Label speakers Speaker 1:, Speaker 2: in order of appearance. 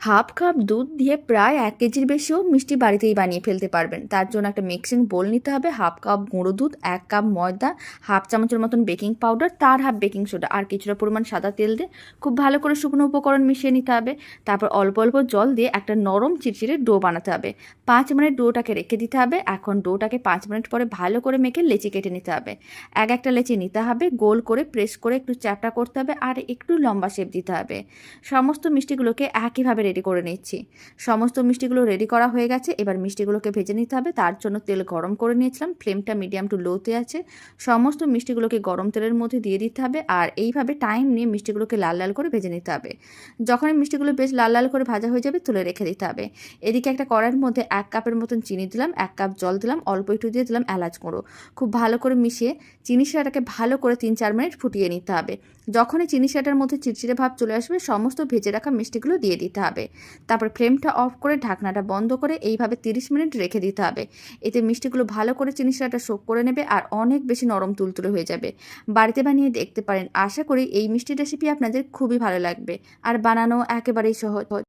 Speaker 1: Half cup দুধ দিয়ে প্রায় 1 কেজির বেশিও মিষ্টি বাড়িতেই বানিয়ে ফেলতে পারবেন। তার জন্য একটা মিক্সিং বোল নিতে হবে, হাফ কাপ গুঁড়ো দুধ, 1 কাপ ময়দা, হাফ চামচের মতন বেকিং পাউডার, তার হাফ বেকিং সোডা আর কিছুটা পরিমাণ সাদা তেল দিয়ে খুব ভালো করে শুকনো উপকরণ মিশিয়ে নিতে হবে। তারপর অল্প অল্প জল দিয়ে একটা নরম চিরচিরে ডো বানাতে হবে। 5 মিনিট ডোটাকে রেখে দিতে হবে। এখন ডোটাকে 5 মিনিট পরে ভালো করে মেখে লেচি কেটে নিতে হবে। একটা লেচি নিতে হবে, গোল করে প্রেস করে একটু চ্যাপটা করতে হবে আর একটু লম্বা শেপ দিতে হবে। সমস্ত মিষ্টিগুলোকে একইভাবে রেডি করে নিচ্ছি। সমস্ত মিষ্টিগুলো রেডি করা হয়ে গেছে। এবার মিষ্টিগুলোকে ভেজে নিতে হবে। তার জন্য তেল গরম করে নিয়েছিলাম, ফ্লেমটা মিডিয়াম টু লোতে আছে। সমস্ত মিষ্টিগুলোকে গরম তেলের মধ্যে দিয়ে দিতে হবে আর এইভাবে টাইম নিয়ে মিষ্টিগুলোকে লাল লাল করে ভেজে নিতে হবে। যখন এই মিষ্টিগুলো বেশ লাল লাল করে ভাজা হয়ে যাবে তুলে রেখে দিতে হবে। এদিকে একটা কড়াইয়ের মধ্যে 1 কাপের মতন চিনি দিলাম, 1 কাপ জল দিলাম, অল্প একটু দিয়ে দিলাম এলাচ গুঁড়ো। খুব ভালো করে মিশিয়ে চিনি শিরাটাকে ভালো করে 3-4 মিনিট ফুটিয়ে নিতে হবে। যখনই চিনি শিরাটার মধ্যে চিটচিটে ভাব চলে আসবে সমস্ত ভেজে রাখা মিষ্টিগুলো দিয়ে দিতে হবে। তারপর ফ্লেমটা অফ করে ঢাকনাটা বন্ধ করে এইভাবে 30 মিনিট রেখে দিতে হবে। এতে মিষ্টিগুলো ভালো করে চিনি শিরাটা সোক করে নেবে আর অনেক বেশি নরম তুলতুলে হয়ে যাবে। বাড়িতে বানিয়ে দেখতে পারেন। আশা করি এই মিষ্টি রেসিপি আপনাদের খুবই ভালো লাগবে আর বানানো একেবারেই সহজ।